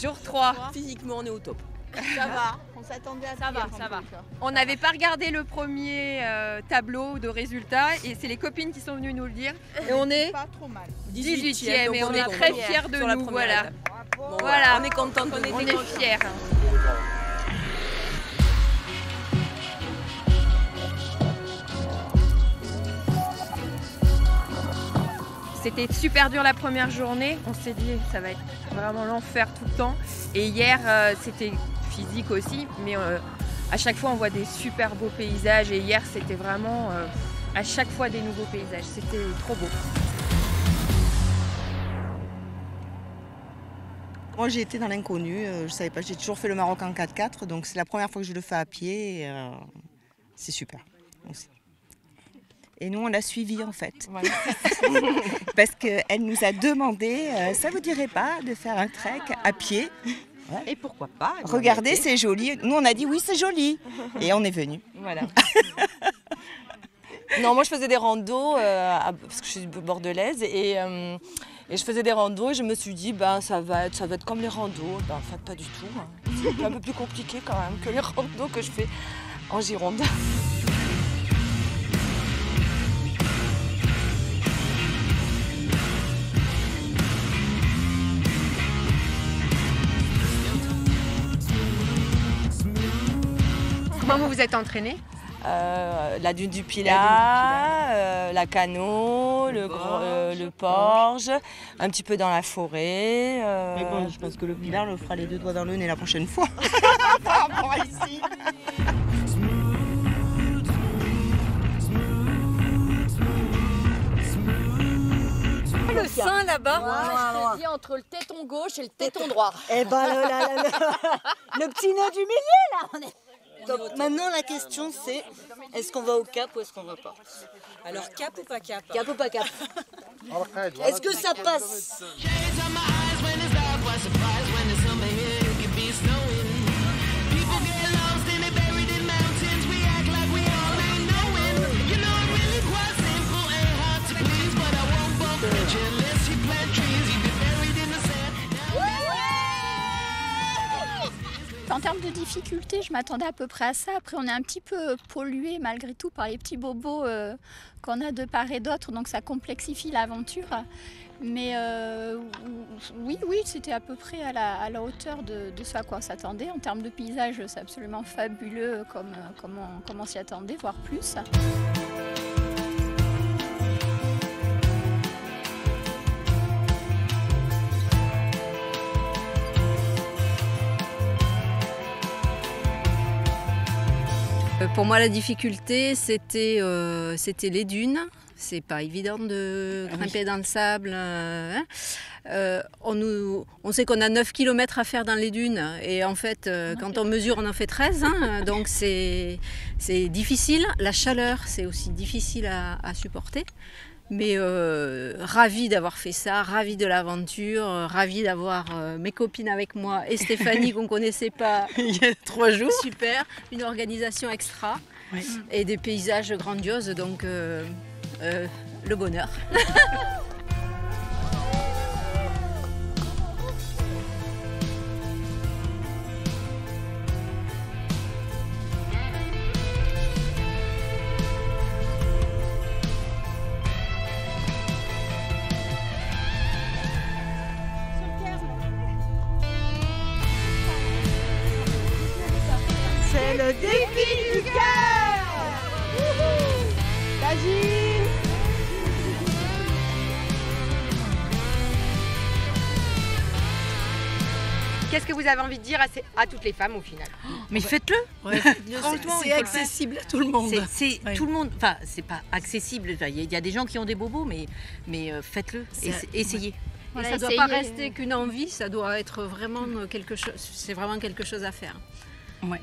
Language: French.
Jour 3. Physiquement, on est au top. Ça va, on s'attendait à Ça va, pire, ça en va. tout cas. On n'avait pas regardé le premier tableau de résultats et c'est les copines qui sont venues nous le dire. Et on est Pas trop mal. 18e donc et on est content. très fiers de Sur la nous. première Voilà. étape. Bravo. Voilà. On est content, On est fiers. C'était super dur la première journée. On s'est dit ça va être vraiment l'enfer tout le temps. Et hier c'était physique aussi, mais à chaque fois on voit des super beaux paysages. Et hier c'était vraiment à chaque fois des nouveaux paysages. C'était trop beau. Moi j'ai été dans l'inconnu, je savais pas, j'ai toujours fait le Maroc en 4x4, donc c'est la première fois que je le fais à pied, et, c'est super aussi. Et nous on l'a suivi en fait, parce qu'elle nous a demandé, ça vous dirait pas de faire un trek à pied? Et pourquoi pas? Regardez, c'est joli. Nous on a dit oui c'est joli, et on est venu. Voilà. Non, moi je faisais des randos, parce que je suis bordelaise, et je faisais des randos et je me suis dit ben ça va être comme les randos. Ben, en fait pas du tout. Hein. C'est un peu plus compliqué quand même que les randos que je fais en Gironde. Comment vous vous êtes entraînés? La dune du Pilat, la Cano, le Porge, un petit peu dans la forêt. Mais bon, je pense que le Pilar le fera les deux doigts dans le nez la prochaine fois. Par rapport à ici. Le sein là-bas. Moi, je te dis entre le téton gauche et le téton droit. Eh ben le petit nœud du milieu là. Donc, maintenant la question c'est est-ce qu'on va au cap ou est-ce qu'on va pas? Alors cap ou pas cap? Cap ou pas cap? Est-ce que ça passe? En termes de difficulté, je m'attendais à peu près à ça. Après, on est un petit peu pollué malgré tout par les petits bobos qu'on a de part et d'autre, donc ça complexifie l'aventure. Mais oui, c'était à peu près à la hauteur de ce à quoi on s'attendait. En termes de paysage, c'est absolument fabuleux comme on s'y attendait, voire plus. Pour moi, la difficulté, c'était les dunes. C'est pas évident de grimper dans le sable. On sait qu'on a 9 km à faire dans les dunes. Et en fait, quand on mesure, on en fait 13. Hein, donc c'est difficile. La chaleur, c'est aussi difficile à supporter. Mais ravie d'avoir fait ça, ravie de l'aventure, ravie d'avoir mes copines avec moi et Stéphanie qu'on ne connaissait pas il y a 3 jours. Super, une organisation extra et des paysages grandioses, donc le bonheur. C'est le défi du cœur. Vas-y. Qu'est-ce que vous avez envie de dire à toutes les femmes au final? Mais faites-le. Franchement, C'est accessible à tout le monde. C'est tout le monde. Enfin, c'est pas accessible. Il y a des gens qui ont des bobos, mais faites-le. Essayez. Voilà, et ça ne doit pas essayez. rester qu'une envie. Ça doit être vraiment quelque chose. C'est vraiment quelque chose à faire. Ouais.